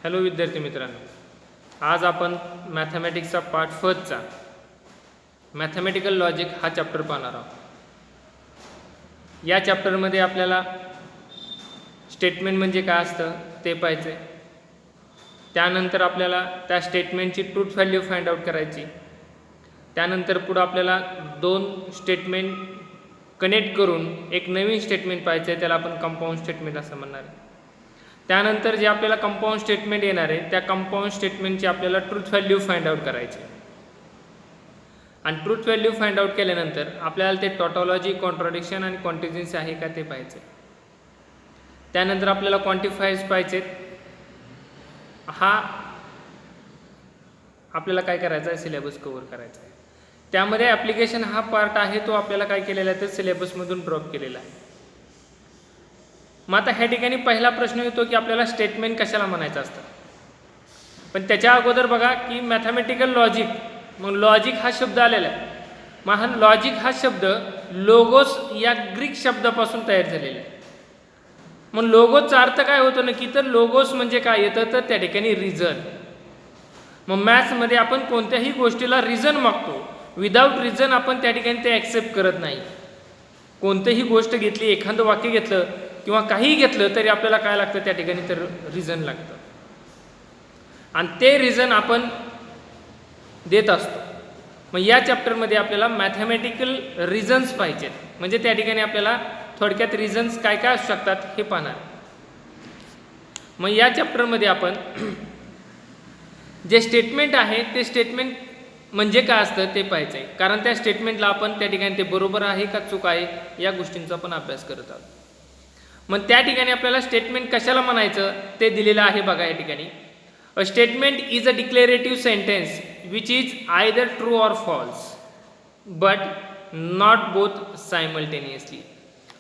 Hello विद्यार्थी मित्रांनो, आज आपण मॅथमॅटिक्सचा पार्ट फर्स्टचा मॅथमॅटिकल लॉजिक हा चॅप्टर पाहणार आहोत. या चॅप्टरमध्ये आपल्याला स्टेटमेंट म्हणजे काय असतं ते पाहायचं आहे. त्यानंतर आपल्याला त्या स्टेटमेंटची ट्रूथ व्हॅल्यू फाइंड आउट करायची. त्यानंतर पुढं आपल्याला दोन स्टेटमेंट कनेक्ट करून एक नवीन स्टेटमेंट पाहायचं आहे, त्याला आपण कंपाऊंड स्टेटमेंट असं म्हणणार आहे. त्यानंतर जे आपल्याला कंपाऊंड स्टेटमेंट येणार आहे त्या कंपाऊंड स्टेटमेंटची आपल्याला ट्रूथ व्हॅल्यू फाइंड आउट करायची. आणि ट्रूथ व्हॅल्यू फाइंड आउट केल्यानंतर आपल्याला ते टॉटॉलॉजी, कॉन्ट्राडिक्शन आणि कॉन्टिन्युएन्सी आहे का ते पाहायचं. त्यानंतर आपल्याला क्वांटिफायर्स पाहिजेत. हा आपल्याला काय करायचा आहे, सिलेबस कव्हर करायचा आहे. त्यामध्ये ॲप्लिकेशन हा पार्ट आहे तो आपल्याला काय केलेला आहे तर सिलेबसमधून ड्रॉप केलेला आहे. मग आता ह्या ठिकाणी पहिला प्रश्न येतो की आपल्याला स्टेटमेंट कशाला म्हणायचं असतं. पण त्याच्या अगोदर बघा की मॅथमॅटिकल लॉजिक, मग लॉजिक हा शब्द आलेला आहे. मग हा लॉजिक हा शब्द लोगोस या ग्रीक शब्दापासून तयार झालेला आहे. मग लोगोसचा अर्थ काय होतो नक्की तर लोगोस म्हणजे काय येतं तर त्या ठिकाणी रिझन. मग मॅथ्समध्ये आपण कोणत्याही गोष्टीला रिझन मागतो, विदाऊट रिझन आपण त्या ठिकाणी ते ॲक्सेप्ट करत नाही. कोणतीही गोष्ट घेतली, एखादं वाक्य घेतलं किंवा काहीही घेतलं तरी आपल्याला काय लागतं त्या ठिकाणी तर रिझन लागतं. आणि ते रिझन आपण देत असतो. मग या चॅप्टरमध्ये आपल्याला मॅथमॅटिकल रिझन्स पाहिजेत. म्हणजे त्या ठिकाणी आपल्याला थोडक्यात रिझन्स काय काय असू शकतात हे पाहणार. मग या चॅप्टरमध्ये आपण जे स्टेटमेंट आहे ते स्टेटमेंट म्हणजे काय असतं ते पाहायचं आहे. कारण त्या स्टेटमेंटला आपण त्या ठिकाणी ते बरोबर आहे का चूक आहे या गोष्टींचा पण अभ्यास करत आहोत. मग त्या ठिकाणी आपल्याला स्टेटमेंट कशाला म्हणायचं ते दिलेलं आहे बघा या ठिकाणी. A statement is a declarative sentence which is either true or false but not both simultaneously.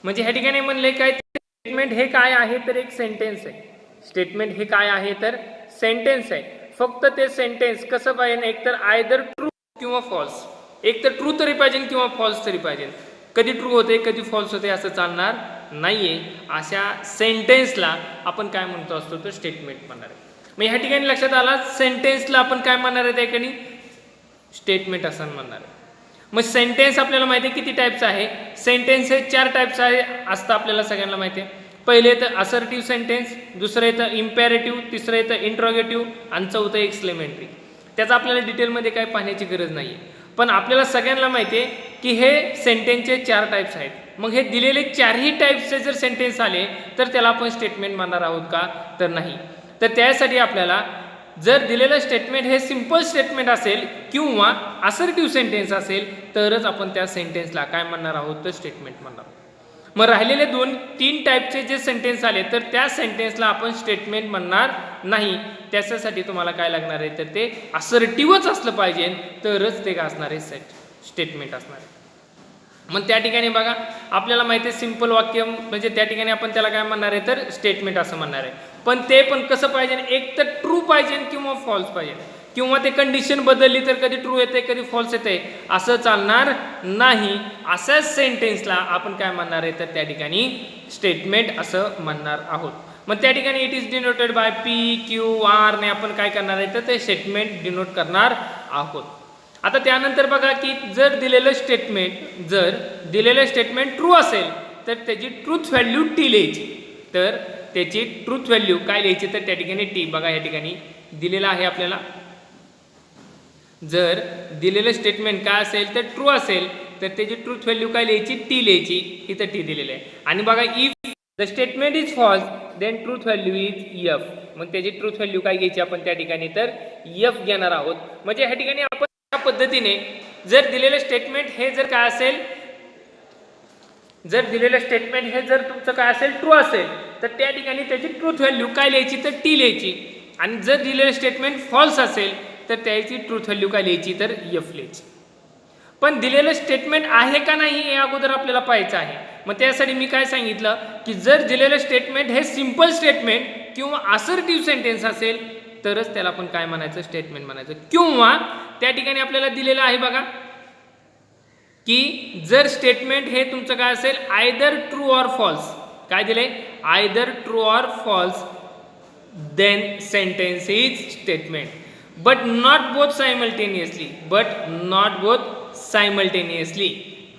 म्हणजे ह्या ठिकाणी म्हणले काय, स्टेटमेंट हे काय आहे तर एक सेंटेन्स आहे. स्टेटमेंट हे काय आहे तर सेंटेन्स आहे. फक्त ते सेंटेन्स कसं पाहिजे, एकतर आयदर ट्रू किंवा फॉल्स, एक तर ट्रू तरी पाहिजे किंवा फॉल्स तरी पाहिजे. कधी ट्रू होते कधी फॉल्स होते असं चालणार नाहीये. अशा सेंटेन्सला आपण काय म्हणतो असतो तर स्टेटमेंट म्हणणार आहे. मग ह्या ठिकाणी लक्षात आला, सेंटेन्सला आपण काय म्हणणार आहे त्या ठिकाणी स्टेटमेंट असं म्हणणार आहे. मग सेंटेन्स आपल्याला माहिती आहे किती टाईप्स आहे. सेंटेन्स हे 4 टाईप्स आहे असतं आपल्याला सगळ्यांना माहिती आहे. पहिले येतं असर्टिव्ह सेंटेन्स, दुसरं येतं इम्पेरेटिव्ह, तिसरं येतं इंट्रोगेटिव्ह आणि चौथं एक्सक्लेमेटरी. त्याचं आपल्याला डिटेलमध्ये काय पाहण्याची गरज नाही आहे. पण आपल्याला सगळ्यांना माहिती आहे की हे सेंटेन्सचे 4 टाईप्स आहेत. मग हे दिलेले 4ही टाईप्सचे जर सेंटेन्स आले तर त्याला आपण स्टेटमेंट म्हणणार आहोत का तर नाही. तर त्यासाठी आपल्याला जर दिलेलं स्टेटमेंट हे सिंपल स्टेटमेंट असेल किंवा असर्टिव्ह सेंटेन्स असेल तरच आपण त्या सेंटेन्सला काय म्हणणार आहोत तर स्टेटमेंट म्हणणार आहोत. मग राहिलेले 2-3 टाईपचे जे सेंटेन्स आले तर त्या सेंटेन्सला आपण स्टेटमेंट म्हणणार नाही. त्याच्यासाठी तुम्हाला काय लागणार आहे तर ते असर्टिव्हच असलं पाहिजे तरच ते काय असणार आहे स्टेटमेंट असणार आहे. मग त्या ठिकाणी बघा आपल्याला माहिती आहे सिंपल वाक्य म्हणजे त्या ठिकाणी आपण त्याला काय म्हणणार आहे तर स्टेटमेंट असं म्हणणार आहे. पण ते पण कसं पाहिजे, एक तर ट्रू पाहिजे किंवा फॉल्स पाहिजे, किंवा ते कंडिशन बदलली तर कधी ट्रू येते कधी फॉल्स येते असं चालणार नाही. अशाच सेंटेन्सला आपण काय म्हणणार आहे तर त्या ठिकाणी स्टेटमेंट असं म्हणणार आहोत. मग त्या ठिकाणी it is denoted by PQR ने आपण काय करणार आहे तर ते स्टेटमेंट डिनोट करणार आहोत. आता त्यानंतर बघा की जर दिलेलं स्टेटमेंट ट्रू असेल तर त्याची ट्रूथ व्हॅल्यू टी लिहायची. तर त्याची ट्रूथ व्हॅल्यू काय लिहायची तर त्या ठिकाणी टी. बघा या ठिकाणी दिलेलं आहे आपल्याला. जर दिलेलं स्टेटमेंट काय असेल तर ट्रू असेल तर त्याची ट्रूथ व्हॅल्यू काय लिहायची टी लिहायची. इथं टी दिलेलं आहे. आणि बघा if the statement is false then truth value is F. मग त्याची ट्रूथ व्हॅल्यू काय घ्यायची आपण त्या ठिकाणी तर एफ घेणार आहोत. म्हणजे ह्या ठिकाणी आपण पद्धतीने जर दिलेलं स्टेटमेंट हे जर काय असेल, जर दिलेलं स्टेटमेंट हे जर तुमचं काय असेल ट्रू असेल तर त्या ठिकाणी त्याची ट्रूथ व्हॅल्यू काय लिहायची तर टी लिहायची. आणि जर दिलेलं स्टेटमेंट फॉल्स असेल तर त्याची ट्रूथ व्हॅल्यू काय लिहायची तर एफ लिहायची. पण दिलेलं स्टेटमेंट आहे का नाही हे अगोदर आपल्याला पाहायचं आहे. मग त्यासाठी मी काय सांगितलं की जर दिलेलं स्टेटमेंट हे सिंपल स्टेटमेंट किंवा असर्टिव्ह सेंटेन्स असेल तरच त्याला आपण काय म्हणायचं स्टेटमेंट म्हणायचं. किंवा त्या ठिकाणी आपल्याला दिलेलं आहे बघा की जर स्टेटमेंट हे तुमचं काय असेल आयदर ट्रू ऑर फॉल्स, काय दिले either true or false then sentence is statement. But not both simultaneously. But not both simultaneously.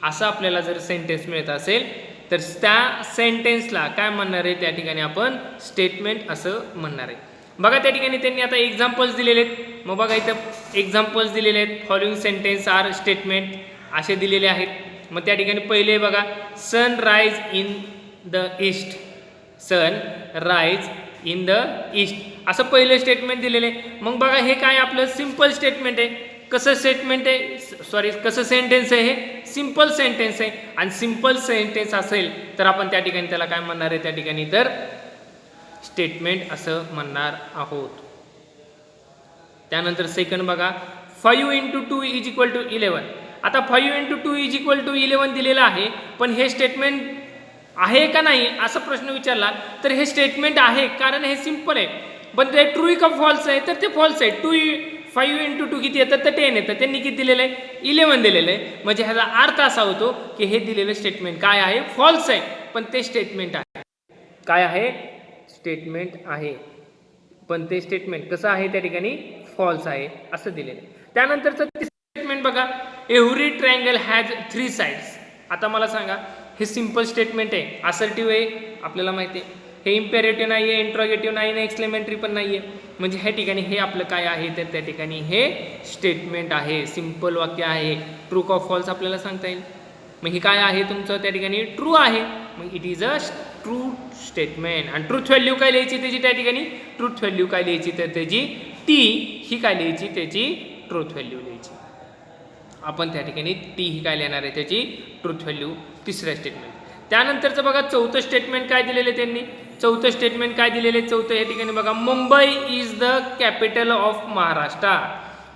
असं आपल्याला जर सेंटेन्स मिळत असेल तर त्या सेंटेन्सला काय म्हणणार आहे त्या ठिकाणी आपण स्टेटमेंट असं म्हणणार आहे. बघा त्या ठिकाणी त्यांनी आता एक्झाम्पल्स दिलेले आहेत. मग बघा इथं एक्झाम्पल्स दिलेले आहेत. फॉलोइंग सेंटेन्स आर स्टेटमेंट असे दिलेले आहेत. मग त्या ठिकाणी पहिले बघा sun rise in the east. Sun rise in the east असं पहिलं स्टेटमेंट दिलेलं आहे. मग बघा हे काय आपलं सिम्पल स्टेटमेंट आहे. कसं स्टेटमेंट आहे सॉरी कसं सेंटेन्स आहे हे सिम्पल सेंटेन्स आहे. आणि सिम्पल सेंटेन्स असेल तर आपण त्या ठिकाणी त्याला काय म्हणणार आहे त्या ठिकाणी तर स्टेटमेंट असं म्हणणार आहोत. त्यानंतर सेकंड बघा 5 × 2 = 11. आता 5 × 2 = 11 दिलेलं आहे पण हे स्टेटमेंट आहे का नाही असा प्रश्न विचारला तर हे स्टेटमेंट आहे कारण हे सिम्पल आहे. पण ते ट्रू का फॉल्स आहे तर ते फॉल्स आहे. 5 × 2 किती येतं तर 10 येतं. त्यांनी किती दिलेलं आहे 11 दिलेलं आहे. म्हणजे ह्याचा अर्थ असा होतो की हे दिलेलं स्टेटमेंट काय आहे फॉल्स आहे पण ते स्टेटमेंट आहे. काय आहे स्टेटमेंट आहे पण ते स्टेटमेंट कसं आहे त्या ठिकाणी फॉल्स आहे असं दिलेलं आहे. त्यानंतरचं स्टेटमेंट बघा एव्हरी ट्रायंगल हॅज 3 साइड्स. आता मला सांगा हे सिम्पल स्टेटमेंट आहे असर्टिव्ह आहे आपल्याला माहिती आहे. हे इम्पेरेटिव्ह नाही आहे इंट्रोगेटिव्ह नाही आहे एक्सक्लेमेटरी पण नाही आहे. म्हणजे ह्या ठिकाणी हे आपलं काय आहे तर त्या ठिकाणी हे स्टेटमेंट आहे. सिम्पल वाक्य आहे. ट्रू का फॉल्स आपल्याला सांगता येईल. मग हे काय आहे तुमचं त्या ठिकाणी ट्रू आहे. मग it is a true statement. आणि ट्रूथ व्हॅल्यू काय लिहायची त्याची त्या ठिकाणी ट्रूथ व्हॅल्यू काय लिहायची तर त्याची टी ही काय लिहायची त्याची ट्रूथ व्हॅल्यू लिहायची. आपण त्या ठिकाणी टी ही काय लिहिणार आहे त्याची ट्रूथ व्हॅल्यू तिसऱ्या स्टेटमेंट. त्यानंतरचं बघा चौथं स्टेटमेंट काय दिलेलं आहे त्यांनी. चौथं स्टेटमेंट काय दिलेलं आहे चौथं या ठिकाणी बघा Mumbai is the capital of Maharashtra.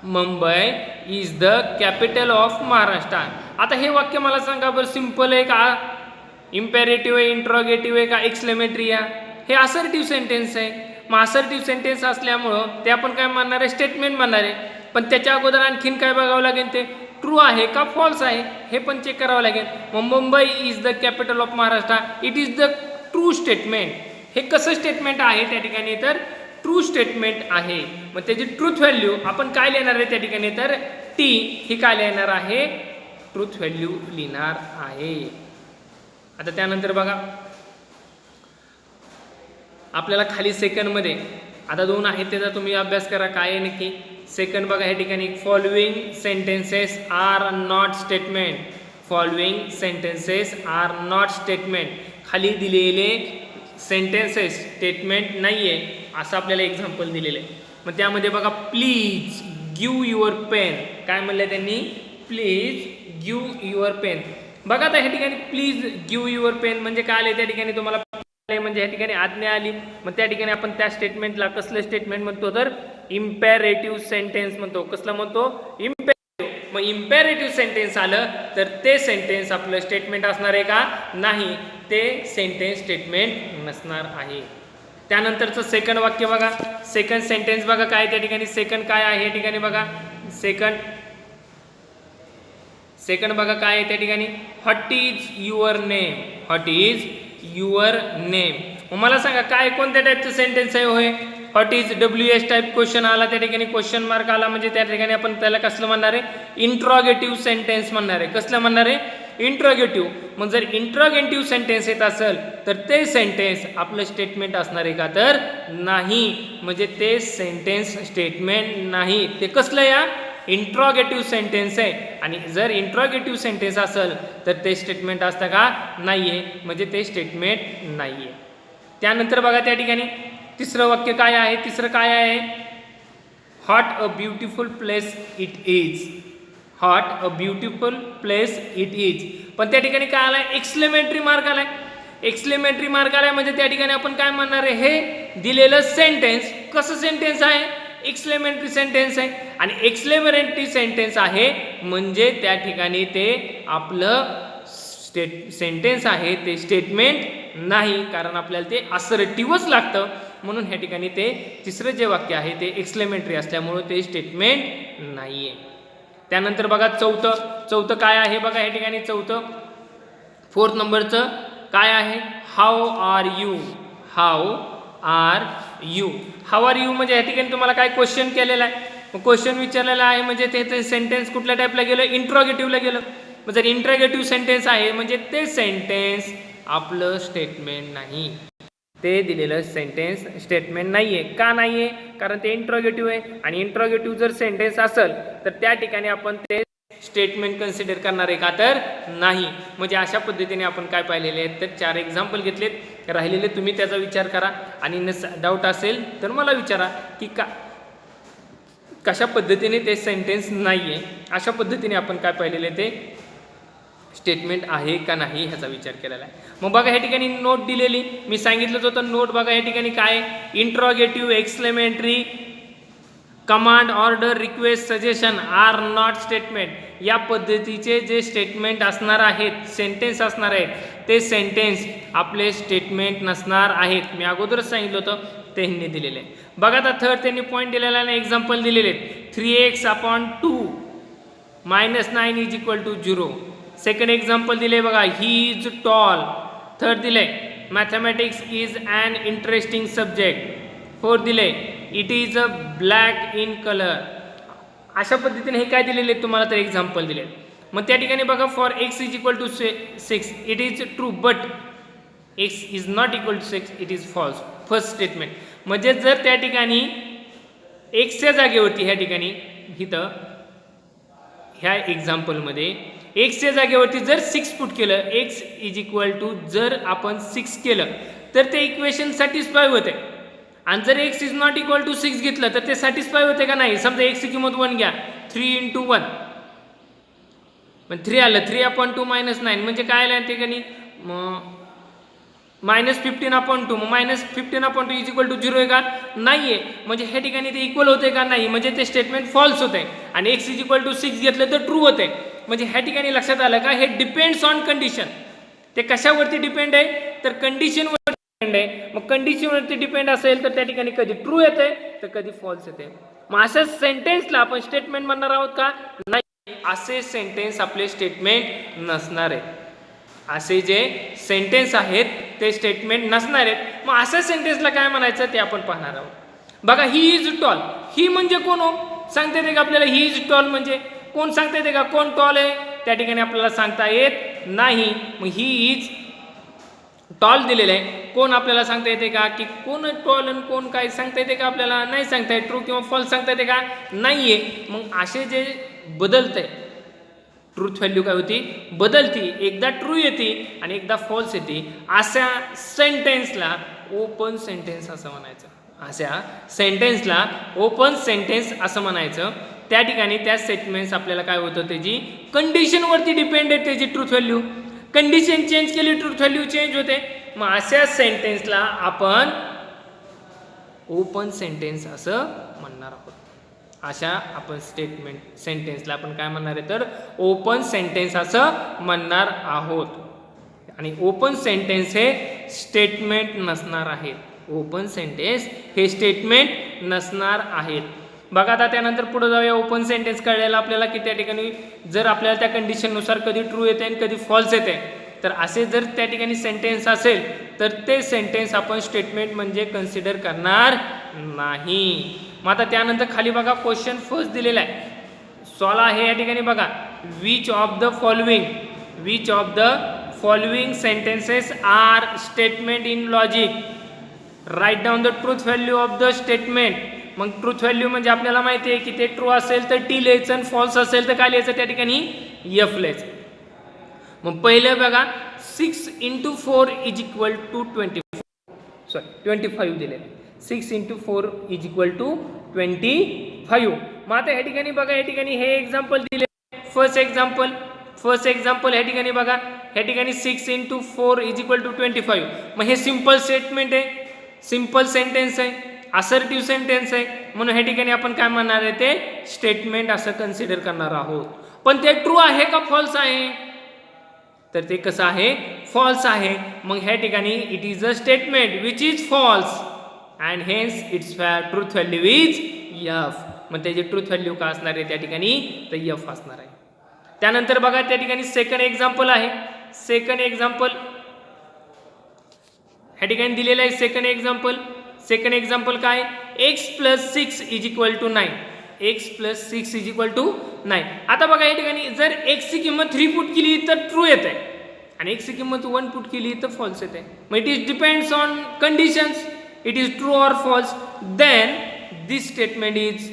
Mumbai is the capital of Maharashtra. आता हे वाक्य मला सांगा बरं सिम्पल आहे का इम्पेरेटिव्ह आहे इंट्रोगेटिव्ह आहे का एक्सक्लेमेटरी आहे. हे असर्टिव्ह सेंटेन्स आहे. मग असर्टिव्ह सेंटेन्स असल्यामुळं ते आपण काय म्हणणार आहे स्टेटमेंट म्हणणार आहे. पण त्याच्या अगोदर आणखीन काय बघावं लागेल ते ट्रू आहे का फॉल्स आहे हे पण चेक करावं लागेल. मग Mumbai is the capital of Maharashtra it is the true statement. हे कसं स्टेटमेंट आहे त्या ठिकाणी तर ट्रू स्टेटमेंट आहे. मग त्याची ट्रूथ व्हॅल्यू आपण काय लिहिणार आहे त्या ठिकाणी तर टी ही काय लिहिणार आहे ट्रूथ व्हॅल्यू लिहिणार आहे. आता त्यानंतर बघा आपल्याला खाली सेकंडमध्ये आता 2 आहेत त्याचा तुम्ही अभ्यास करा काय आहे नक्की. सेकंड बघा ह्या ठिकाणी following sentences are not statement. Following sentences are not statement. खाली दिलेले सेंटेन्सेस स्टेटमेंट नाही आहे असं आपल्याला एक्झाम्पल दिलेलं आहे. मग त्यामध्ये बघा प्लीज गिव्ह युअर पेन. काय म्हणलं त्यांनी प्लीज गिव्ह युअर पेन. बघा आता ह्या ठिकाणी प्लीज गिव्ह युअर पेन म्हणजे काय आले त्या ठिकाणी तुम्हाला म्हणजे ह्या ठिकाणी आज्ञा आली. मग त्या ठिकाणी आपण त्या स्टेटमेंटला कसलं स्टेटमेंट म्हणतो तर इम्पेरेटिव्ह सेंटेन्स म्हणतो. कसलं म्हणतो इम्पेरेटिव्ह. मग इम्पेरेटिव्ह सेंटेन्स आलं तर ते सेंटेन्स आपलं स्टेटमेंट असणार आहे का नाही ते सेंटेन्स स्टेटमेंट नसणार आहे. त्यानंतरचं सेकंड वाक्य बघा सेकंड सेंटेन्स बघा काय त्या ठिकाणी सेकंड काय आहे या ठिकाणी बघा सेकंड बघा काय आहे त्या ठिकाणी what is your name. What is your name. मग मला सांगा काय कोणत्या टाईपचं सेंटेन्स आहे होय what is WH type question आला त्या ठिकाणी क्वेश्चन मार्क आला म्हणजे त्या ठिकाणी आपण त्याला कसलं म्हणणार आहे इंट्रोगेटिव्ह सेंटेन्स म्हणणार आहे. कसलं म्हणणार आहे इंट्रोगेटिव्ह. मग जर इंट्रोगेटिव्ह सेंटेन्स येत असेल तर ते सेंटेन्स आपलं स्टेटमेंट असणार आहे का तर नाही. म्हणजे ते सेंटेन्स स्टेटमेंट नाही. ते कसलं या इंट्रोगेटिव्ह सेंटेन्स आहे. आणि जर इंट्रोगेटिव्ह सेंटेन्स असेल तर ते स्टेटमेंट असतं का नाही आहे म्हणजे ते स्टेटमेंट नाही आहे. त्यानंतर बघा त्या ठिकाणी तिसरं वाक्य काय आहे तिसरं काय आहे what a beautiful place it is. What a beautiful place it is. पण त्या ठिकाणी काय आलाय एक्सक्लेमेटरी मार्क आलाय. एक्सक्लेमेटरी मार्क आलाय म्हणजे त्या ठिकाणी आपण काय म्हणणार आहे हे दिलेलं सेंटेन्स कसं सेंटेन्स आहे एक्सक्लेमेटरी सेंटेन्स आहे. आणि एक्सक्लेमेटरी सेंटेन्स आहे म्हणजे त्या ठिकाणी ते आपलं सेंटेन्स आहे ते स्टेटमेंट नाही कारण आपल्याला ते असर्टिव्हच लागतं. म्हणून ह्या ठिकाणी ते तिसरं जे वाक्य आहे ते एक्सक्लेमेटरी असल्यामुळे ते स्टेटमेंट नाही आहे. त्यानंतर बघा चौथं काय आहे बघा ह्या ठिकाणी चौथं 4th नंबरचं काय आहे how are you. How are you. How are you म्हणजे या ठिकाणी तुम्हाला काय क्वेश्चन केलेला आहे, क्वेश्चन विचारलेला आहे म्हणजे ते सेंटेन्स कुठल्या टाईपला गेलं, इंट्रोगेटिव्हला गेलं. मग जर इंट्रोगेटिव्ह सेंटेन्स आहे म्हणजे ते सेंटेन्स आपलं स्टेटमेंट नाही, ते दिलेलं सेंटेन्स स्टेटमेंट नाही आहे. का नाही आहे, कारण ते इंट्रोगेटिव्ह आहे आणि इंट्रोगेटिव्ह जर सेंटेन्स असेल तर त्या ठिकाणी आपण ते स्टेटमेंट कन्सिडर करणार आहे का, तर नाही. म्हणजे अशा पद्धतीने आपण काय पाहिलेले आहेत, तर 4 एक्झाम्पल घेतलेत. राहिलेले तुम्ही त्याचा विचार करा आणि डाऊट असेल तर मला विचारा की कशा पद्धतीने ते सेंटेन्स नाही आहे, अशा पद्धतीने आपण काय पाहिलेले ते स्टेटमेंट आहे का नाही ह्याचा विचार केलेला आहे. मग बघा ह्या ठिकाणी नोट दिलेली, मी सांगितलंच होतं नोट बघा या ठिकाणी काय, interrogative, exclamatory, command, order, request, suggestion are not statement. या पद्धतीचे जे स्टेटमेंट असणार आहेत, सेंटेन्स असणार आहेत, ते सेंटेन्स आपले स्टेटमेंट नसणार आहेत. मी अगोदरच सांगितलं होतं, ते ह्यांनी दिलेले आहे. बघा आता थर्ड त्यांनी पॉईंट दिलेला आहे, एक्झाम्पल दिलेले आहेत. 3x/2 - 9 = 0. सेकंड एक्झाम्पल दिले बघा, ही इज टॉल. थर्ड दिले, mathematics is an interesting subject. Fourth दिले, it is a black in colour. अशा पद्धतीने हे काय दिलेले तुम्हाला तर एक्झाम्पल दिले. मग त्या ठिकाणी बघा, for x = 6 it is true but x is not equal to 6 it is false. First statement म्हणजे जर त्या ठिकाणी एक्सच्या जागेवरती ह्या ठिकाणी इथं ह्या एक्झाम्पलमध्ये एक्सच्या जागेवरती जर 6 पुट केलं, x = जर आपण 6 केलं तर ते इक्वेशन सॅटिस्फाय होते. आणि जर x is not equal to 6 घेतलं तर ते सॅटिस्फाय होते का नाही. समजा x ची किंमत 1 घ्या, 3 × 1 पण 3 आलं, 3/2 - 9 म्हणजे काय आलं ठिकाणी -15/2. मग -15/2 = 0 आहे का, नाही आहे. म्हणजे ह्या ठिकाणी ते इक्वल होते का, नाही. म्हणजे ते स्टेटमेंट फॉल्स होते. आणि x = 6 घेतलं तर ट्रू होते. म्हणजे ह्या ठिकाणी लक्षात आलं का, हे डिपेंड्स ऑन कंडिशन. ते कशावरती डिपेंड आहे, तर कंडिशनवर डिपेंड आहे. मग कंडिशनवरती डिपेंड असेल तर त्या ठिकाणी कधी ट्रू येते तर कधी फॉल्स येते. मग अशा सेंटेन्सला आपण स्टेटमेंट म्हणणार आहोत का, नाही. असे सेंटेन्स आपले स्टेटमेंट नसणार आहेत. असे जे सेंटेन्स आहेत ते स्टेटमेंट नसणार आहेत. मग अशा सेंटेन्सला काय म्हणायचं ते आपण पाहणार आहोत. बघा, ही इज टॉल. ही म्हणजे कोण हो, सांगता येते का आपल्याला. ही इज टॉल म्हणजे कोण, सांगता येते का कोण टॉल आहे, त्या ठिकाणी आपल्याला सांगता येत नाही. मग ही इज टॉल दिलेलं आहे, कोण आपल्याला सांगता येते का की कोण टॉल आणि कोण काय सांगता येते का आपल्याला, नाही सांगता येत. ट्रू किंवा फॉल्स सांगता येते का, नाही आहे. मग असे जे बदलते ट्रूथ व्हॅल्यू काय होती, बदलती. एकदा ट्रू येते आणि एकदा फॉल्स येते. अशा सेंटेन्सला ओपन सेंटेन्स असं म्हणायचं. अशा सेंटेन्सला ओपन सेंटेन्स असं म्हणायचं. त्या ठिकाणी त्या स्टेटमेंट्स आपल्याला काय होतं, त्याची कंडिशनवरती डिपेंड आहे त्याची ट्रूथ व्हॅल्यू. कंडिशन चेंज केली ट्रूथ व्हॅल्यू चेंज होते. मग अशा सेंटेन्सला आपण ओपन सेंटेन्स असं म्हणणार आहोत. अशा आपण स्टेटमेंट सेंटेन्सला आपण काय म्हणणार आहे, तर ओपन सेंटेन्स असं म्हणणार आहोत. आणि ओपन सेंटेन्स हे स्टेटमेंट नसणार आहेत. ओपन सेंटेन्स हे स्टेटमेंट नसणार आहेत. बघा आता त्यानंतर पुढे जाऊया. ओपन सेंटेन्स कळलेला आपल्याला की त्या ठिकाणी जर आपल्याला त्या कंडिशननुसार कधी ट्रू येते आणि कधी फॉल्स येते, तर असे जर त्या ठिकाणी सेंटेन्स असेल तर ते सेंटेन्स आपण स्टेटमेंट म्हणजे कन्सिडर करणार नाही. मग आता त्यानंतर खाली बघा, क्वेश्चन फर्स्ट दिलेला आहे, सॉल्व आहे या ठिकाणी बघा. Which of the following sentences are statement in logic. Write down the truth value of the statement. मग ट्रूथ व्हॅल्यू म्हणजे आपल्याला माहिती आहे की ते ट्रू असेल तर टी लिहायचं आणि फॉल्स असेल तर काय लिहायचं, त्या ठिकाणी एफ लिहायचं. मग पहिलं बघा, 6 × 4 = 25 दिले. 6 × 4 = 25. मग आता ह्या ठिकाणी बघा, या ठिकाणी हे एक्झाम्पल दिले. फर्स्ट एक्झाम्पल ह्या ठिकाणी बघा, ह्या ठिकाणी 6 × 4 = 25. मग हे सिंपल स्टेटमेंट आहे, सिंपल सेंटेन्स आहे, असर्टिव्ह सेंटेन्स आहे. म्हणून ह्या ठिकाणी आपण काय म्हणणार आहे, ते स्टेटमेंट असं कन्सिडर करणार आहोत. पण ते ट्रू आहे का फॉल्स आहे, तर ते कसं आहे, फॉल्स आहे. मग ह्या ठिकाणी it is a statement which is false and hence its truth value is F. मग त्याची ट्रूथ व्हॅल्यू का असणार आहे त्या ठिकाणी, तर एफ असणार आहे. त्यानंतर बघा, त्या ठिकाणी सेकंड एक्झाम्पल आहे. सेकंड एक्झाम्पल ह्या ठिकाणी दिलेलं आहे. सेकंड एक्झाम्पल काय, x plus 6 is equal to 9. x plus 6 is equal to 9. आता बघा या ठिकाणी जर x ची किंमत 3 पुट केली तर ट्रू येत आहे आणि x ची किंमत 1 पुट केली तर फॉल्स येते. मग it is depends on conditions, it is true or false. Then this statement is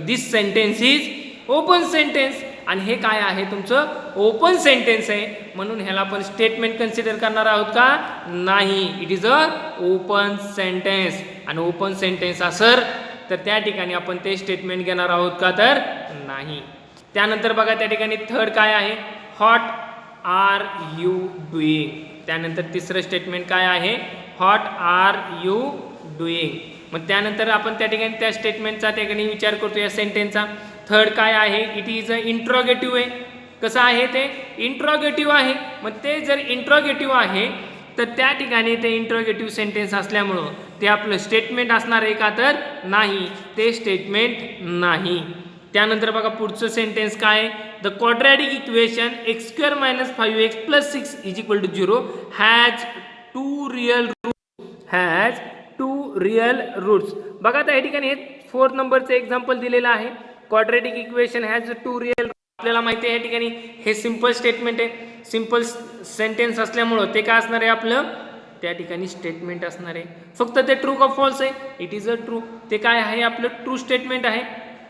this sentence is open sentence. आणि हे काय आहे तुमचं ओपन सेंटेन्स आहे, म्हणून ह्याला आपण स्टेटमेंट कन्सिडर करणार आहोत का, नाही. It is a open sentence. आणि ओपन सेंटेन्स असेल तर त्या ठिकाणी आपण ते स्टेटमेंट घेणार आहोत का, तर नाही. त्यानंतर बघा त्या ठिकाणी थर्ड काय आहे, व्हॉट आर यू डुईंग. त्यानंतर तिसरं स्टेटमेंट काय आहे, व्हॉट आर यू डुईंग. मग त्यानंतर आपण त्या ठिकाणी त्या स्टेटमेंटचा त्या ठिकाणी विचार करतो या सेंटेन्सचा. थर्ड काय आहे, इट इज अ इंट्रोगेटिव्ह आहे. कसं आहे ते इंट्रोगेटिव्ह आहे. मग ते जर इंट्रोगेटिव्ह आहे तर त्या ठिकाणी ते इंट्रोगेटिव्ह सेंटेन्स असल्यामुळं ते आपलं स्टेटमेंट असणार आहे का, तर नाही, ते स्टेटमेंट नाही. त्यानंतर बघा पुढचं सेंटेन्स काय, the quadratic equation x² - 5x + 6 = 0 has two real roots. बघा आता या ठिकाणी हे 4 नंबरचं एक्झाम्पल दिलेलं आहे. Quadratic equation has two real. आपल्याला माहिती आहे या ठिकाणी हे सिंपल स्टेटमेंट आहे, सिंपल सेंटेन्स असल्यामुळं ते काय असणार आहे आपलं त्या ठिकाणी स्टेटमेंट असणार आहे. फक्त ते ट्रू का फॉल्स आहे, इट इज अ ट्रू. ते काय आहे आपलं ट्रू स्टेटमेंट आहे.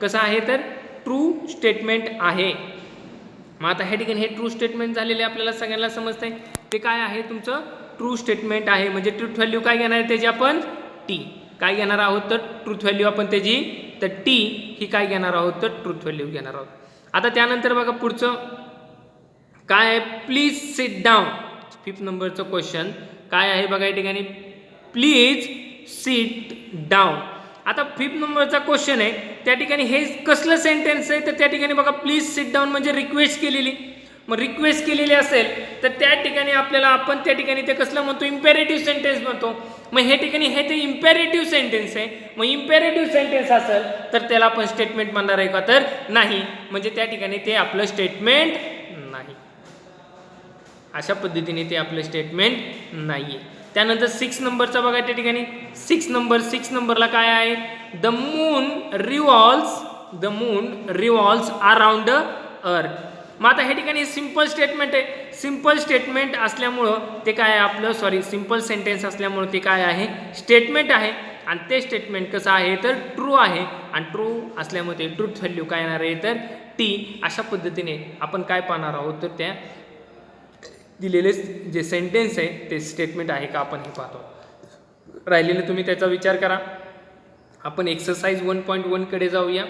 कसं आहे तर ट्रू स्टेटमेंट आहे. मग आता ह्या ठिकाणी हे ट्रू स्टेटमेंट झालेले आपल्याला सगळ्यांना समजतंय. ते काय आहे तुमचं ट्रू स्टेटमेंट आहे. म्हणजे ट्रूथ व्हॅल्यू काय घेणार आहे त्याची आपण टी. काय घेणार आहोत तर ट्रूथ व्हॅल्यू आपण त्याची तर टी ही काय घेणार आहोत तर ट्रूथ व्हॅल्यू घेणार आहोत. आता त्यानंतर बघा पुढचं काय आहे, प्लीज सिट डाऊन. 5th नंबरचं क्वेश्चन काय आहे बघा या ठिकाणी, प्लीज सिट डाऊन. आता 5th नंबरचा क्वेश्चन आहे, त्या ठिकाणी हे कसलं सेंटेन्स आहे तर त्या ठिकाणी बघा प्लीज सिट डाऊन म्हणजे रिक्वेस्ट केलेली. मग रिक्वेस्ट केलेली असेल तर त्या ठिकाणी आपल्याला आपण त्या ठिकाणी ते कसलं म्हणतो इम्पेरेटिव्ह सेंटेन्स म्हणतो. मग हे ठिकाणी हे ते इम्पेरेटिव्ह सेंटेन्स आहे. मग इम्पेरेटिव्ह सेंटेन्स असेल तर त्याला आपण स्टेटमेंट म्हणणार आहे का, तर नाही. म्हणजे त्या ठिकाणी ते आपलं स्टेटमेंट नाही. अशा पद्धतीने ते आपलं स्टेटमेंट नाहीये. त्यानंतर 6 नंबरचा बघा त्या ठिकाणी 6 नंबरला काय आहे, द मून रिव्हॉल्व्स अराउंड अर्थ. मग आता हे ठिकाणी सिंपल स्टेटमेंट आहे. सिंपल स्टेटमेंट असल्यामुळं ते काय आहे आपलं सिंपल सेंटेन्स असल्यामुळं ते काय आहे स्टेटमेंट आहे. आणि ते स्टेटमेंट कसं आहे तर ट्रू आहे. आणि ट्रू असल्यामुळे ते ट्रूथ व्हॅल्यू काय येणार आहे तर टी. अशा पद्धतीने आपण काय पाहणार आहोत तर त्या दिलेले जे सेंटेन्स आहे ते स्टेटमेंट आहे का आपण हे पाहतो. राहिलेलं तुम्ही त्याचा विचार करा. आपण एक्सरसाइज 1.1 कडे जाऊया.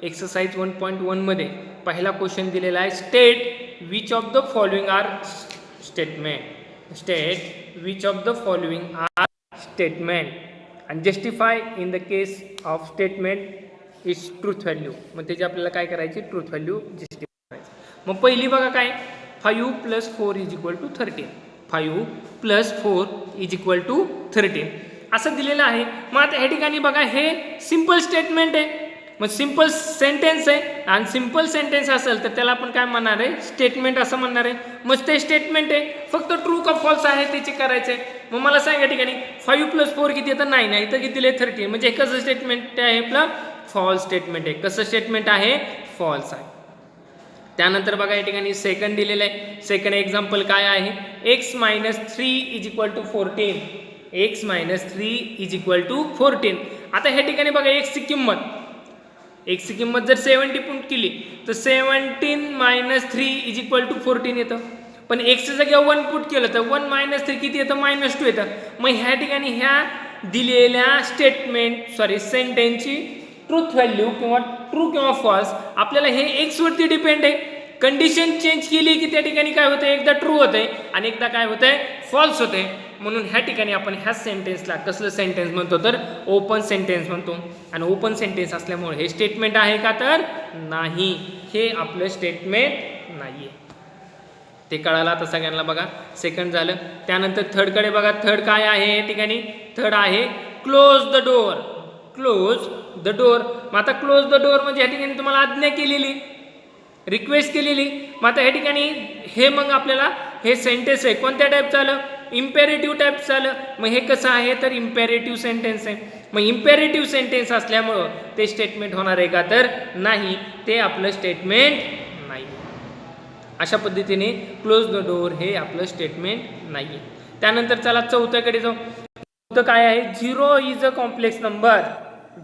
एक्सरसाइज 1.1 मध्ये पहिला क्वेश्चन दिलेला आहे, state which of the following are statement. State which of the following are statement and justify in the case of statement is truth value. मग त्याची आपल्याला काय करायची ट्रूथ व्हॅल्यू जस्टिफाय करायची. मग पहिली बघा काय, 5 + 4 = 13. 5 + 4 = 13 असं दिलेलं आहे. मग आता ह्या ठिकाणी बघा हे सिंपल स्टेटमेंट आहे. मग सिंपल सेंटेन्स आहे आणि सिंपल सेंटेन्स असेल तर त्याला आपण काय म्हणणार आहे स्टेटमेंट असं म्हणणार आहे. मग ते स्टेटमेंट आहे, फक्त ट्रू का फॉल्स आहे त्याचे करायचं आहे. मग मला सांगा ठिकाणी 5 + 4 किती येतं 9 आहे, इथं किती दिले 13. म्हणजे हे कसं स्टेटमेंट आहे आपलं फॉल्स स्टेटमेंट आहे. कसं स्टेटमेंट आहे फॉल्स आहे. त्यानंतर बघा या ठिकाणी सेकंड दिलेलं आहे. सेकंड एक्झाम्पल काय आहे, x - 3 = 14. x - 3 = 14. आता ह्या ठिकाणी बघा x ची किंमत जर 70 पुट केली तर 17 - 3 = 14 येतं. पण x च्या जागी 1 पुट केलं तर 1 - 3 किती येतं -2 येतं. मग ह्या ठिकाणी ह्या दिलेल्या सेंटेन्सची ट्रूथ व्हॅल्यू किंवा ट्रू किंवा फॉल्स आपल्याला हे x वरती डिपेंड आहे. कंडिशन चेंज केली की त्या ठिकाणी काय होतं, एकदा ट्रू होतंय आणि एकदा काय होतंय फॉल्स होतंय. म्हणून ह्या ठिकाणी आपण ह्या सेंटेन्सला कसलं सेंटेन्स म्हणतो तर ओपन सेंटेन्स म्हणतो. आणि ओपन सेंटेन्स असल्यामुळे हे स्टेटमेंट आहे का तर नाही, हे आपलं स्टेटमेंट नाहीये. ते कळालं आता सगळ्यांना. बघा सेकंड झालं. त्यानंतर थर्डकडे बघा. थर्ड काय आहे या ठिकाणी, थर्ड आहे close the door. Close the door. मग आता क्लोज द डोअर म्हणजे या ठिकाणी तुम्हाला आज्ञा केलेली, रिक्वेस्ट केलेली. मग आता ह्या ठिकाणी हे मग आपल्याला हे सेंटेन्स आहे कोणत्या टाईपचं आलं, इम्पेरेटिव्ह टाईपचं आलं. मग हे कसं आहे तर इम्पेरेटिव्ह सेंटेन्स आहे. मग इम्पेरेटिव्ह सेंटेन्स असल्यामुळं ते स्टेटमेंट होणार आहे का, तर नाही, ते आपलं स्टेटमेंट नाही. अशा पद्धतीने क्लोज द डोअर हे आपलं स्टेटमेंट नाही आहे. त्यानंतर चला चौथ्याकडे जाऊ. चौथं काय आहे, 0 is a complex number.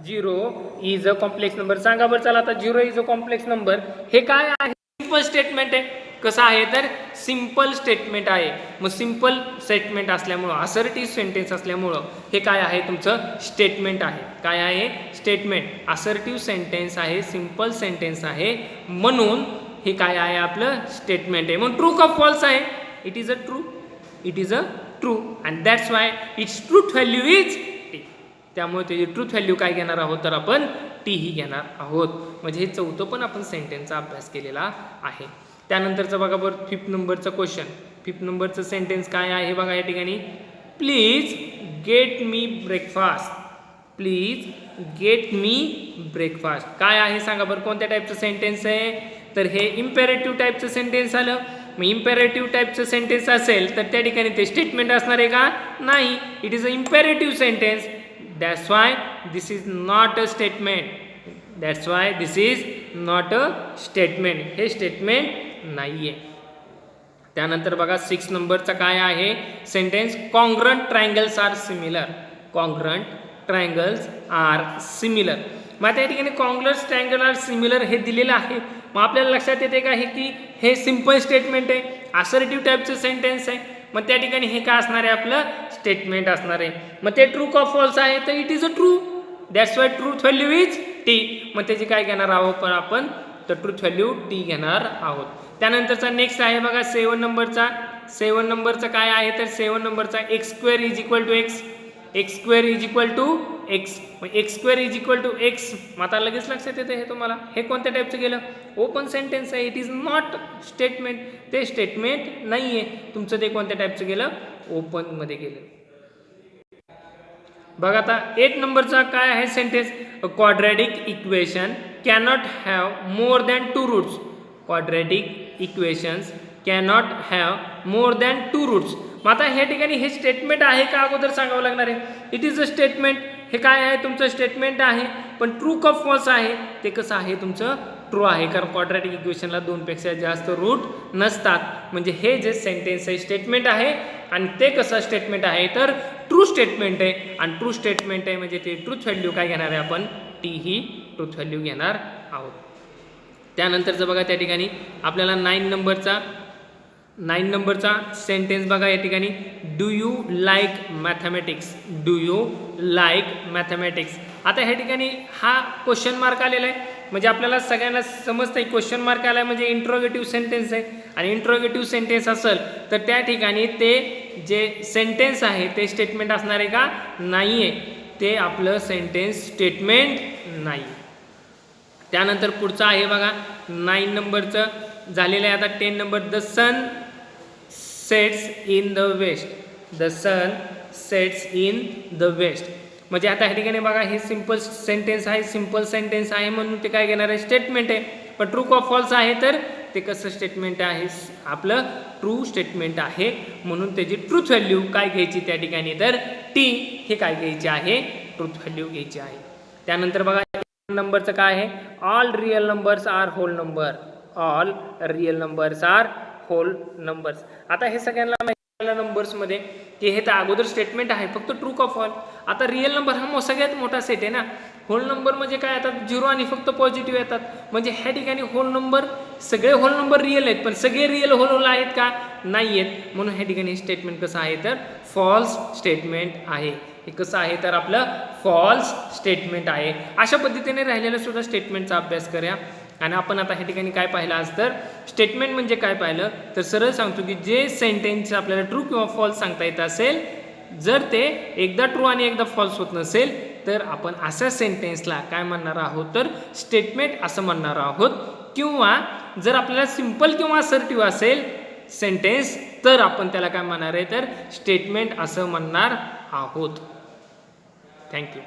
0 is a complex number. सांगा बरं चला आता 0 इज अ कॉम्प्लेक्स नंबर हे काय आहे. सिंपल स्टेटमेंट आहे. कसं आहे तर सिंपल स्टेटमेंट आहे. मग सिंपल स्टेटमेंट असल्यामुळं, असर्टिव्ह सेंटेन्स असल्यामुळं हे काय आहे तुमचं स्टेटमेंट आहे. काय आहे, स्टेटमेंट. असर्टिव्ह सेंटेन्स आहे, सिंपल सेंटेन्स आहे, म्हणून हे काय आहे आपलं स्टेटमेंट आहे. मग ट्रू का फॉल्स आहे, it is a true. It is a true and that's why it's truth value is T. त्यामुळे त्याची ट्रूथ व्हॅल्यू काय घेणार आहोत तर आपण टी ही घेणार आहोत. म्हणजे हे चौथं पण आपण सेंटेन्सचा अभ्यास केलेला आहे. त्यानंतरचं बघा बरं 5th नंबरचं क्वेश्चन. 5th नंबरचं सेंटेन्स काय आहे बघा या ठिकाणी. Please get me breakfast. Please get me breakfast काय आहे सांगा बरं, कोणत्या टाईपचं सेंटेन्स आहे, तर हे इम्पेरेटिव्ह टाईपचं सेंटेन्स आलं. मग इम्पेरेटिव्ह टाईपचं सेंटेन्स असेल तर त्या ठिकाणी ते स्टेटमेंट असणार आहे का, नाही. It is a imperative sentence. That's why this is not a statement. That's why this is not a statement. हे स्टेटमेंट नाही आहे. त्यानंतर बघा 6 नंबरचा काय आहे sentence. Congruent triangles are similar. Congruent triangles are similar. मग त्या ठिकाणी कॉन्ग्रंट ट्रायंगल आर सिमिलर हे दिलेलं आहे. मग आपल्याला लक्षात येते का हे की हे सिंपल स्टेटमेंट आहे, असर्टिव्ह टाईपचं सेंटेन्स आहे. मग त्या ठिकाणी हे काय असणार आहे आपलं स्टेटमेंट असणार आहे. मग ते ट्रू का फॉल्स आहे तर it is a true. That's why truth value is T. मग त्याची काय घेणार आहोत पण आपण तर ट्रूथ व्हॅल्यू टी घेणार आहोत. त्यानंतरचा नेक्स्ट आहे बघा 7 नंबरचा. 7 नंबरचा काय आहे तर 7 नंबरचा X square is equal to X. X square is equal to X. मग X square is equal to X. मग आता लगेच लक्षात येतं हे तुम्हाला. हे कोणत्या टाईपचं गेलं, ओपन सेंटेन्स आहे. It is not statement. ते स्टेटमेंट नाही आहे तुमचं. ते कोणत्या टाईपचं गेलं, ओपनमध्ये गेलं. बघा आता 8 नंबरचा काय आहे sentence. Quadratic equation cannot have more than 2 roots. Quadratic equations cannot have more than 2 roots. मग आता ह्या ठिकाणी हे स्टेटमेंट आहे का अगोदर सांगावं लागणार आहे. It is a statement. हे काय आहे तुमचं स्टेटमेंट आहे. पण ट्रू का फॉल्स आहे ते कसं आहे तुमचं ट्रू आहे. कारण क्वाड्रॅटिक इक्वेशनला 2 पेक्षा जास्त रूट नसतात. म्हणजे हे जे सेंटेन्स आहे स्टेटमेंट आहे आणि ते कसं स्टेटमेंट आहे तर ट्रू स्टेटमेंट आहे. आणि ट्रू स्टेटमेंट आहे म्हणजे ते ट्रूथ व्हॅल्यू काय घेणार आहे आपण टी ही ट्रूथ व्हॅल्यू घेणार आहोत. त्यानंतरचं बघा त्या ठिकाणी आपल्याला 9 नंबरचा सेंटेन्स बघा या ठिकाणी. Do you like mathematics. Do you like mathematics. आता ह्या ठिकाणी हा क्वेश्चन मार्क आलेला आहे. म्हणजे आपल्याला सगळ्यांना समजतं क्वेश्चन मार्क आला आहे म्हणजे इंट्रोगेटिव्ह सेंटेन्स आहे. आणि इंट्रोगेटिव्ह सेंटेन्स असेल तर त्या ठिकाणी ते जे सेंटेन्स आहे ते स्टेटमेंट असणार आहे का, नाही आहे. ते आपलं सेंटेन्स स्टेटमेंट नाही. त्यानंतर पुढचं आहे बघा 9 नंबरचं झालेलं आहे. आता 10 number. The sun sets in the west. The sun sets in the west. म्हणजे आता ह्या ठिकाणी बघा हे सिंपल सेंटेन्स आहे, सिंपल सेंटेन्स आहे म्हणून ते काय घेणार आहे स्टेटमेंट आहे. पण ट्रू का फॉल्स आहे तर ते कसं स्टेटमेंट आहे आपलं ट्रू स्टेटमेंट आहे. म्हणून त्याची ट्रूथ व्हॅल्यू काय घ्यायची त्या ठिकाणी तर टी हे काय घ्यायची आहे ट्रूथ व्हॅल्यू घ्यायची आहे. त्यानंतर बघा नंबरचं काय आहे. All real numbers are whole number. All real numbers are whole numbers. आता हे सगळ्यांना नंबर्समध्ये की हे तर अगोदर स्टेटमेंट आहे फक्त ट्रू का फॉल. आता रिअल नंबर हा सगळ्यात मोठा सेट आहे ना. होल नंबर म्हणजे काय आता 0 आणि फक्त पॉझिटिव्ह येतात. म्हणजे ह्या ठिकाणी होल नंबर सगळे होल नंबर रिअल आहेत पण सगळे रिअल होल आहेत का, नाही आहेत. म्हणून ह्या ठिकाणी स्टेटमेंट कसं आहे तर फॉल्स स्टेटमेंट आहे. हे कसं आहे तर आपलं फॉल्स स्टेटमेंट आहे. अशा पद्धतीने राहिलेलं सुद्धा स्टेटमेंटचा अभ्यास करूया. आणि आपण आता ह्या ठिकाणी काय पाहिलं आज तर स्टेटमेंट म्हणजे काय पाहिलं तर सरळ सांगतो की जे सेंटेन्स आपल्याला ट्रू किंवा फॉल्स सांगता येत असेल, जर ते एकदा ट्रू आणि एकदा फॉल्स होत नसेल तर आपण अशा सेंटेन्सला काय म्हणणार आहोत तर स्टेटमेंट असं म्हणणार आहोत. किंवा जर आपल्याला सिंपल किंवा असर्टिव्ह असेल सेंटेन्स तर आपण त्याला काय म्हणणार आहे तर स्टेटमेंट असं म्हणणार आहोत. थँक्यू.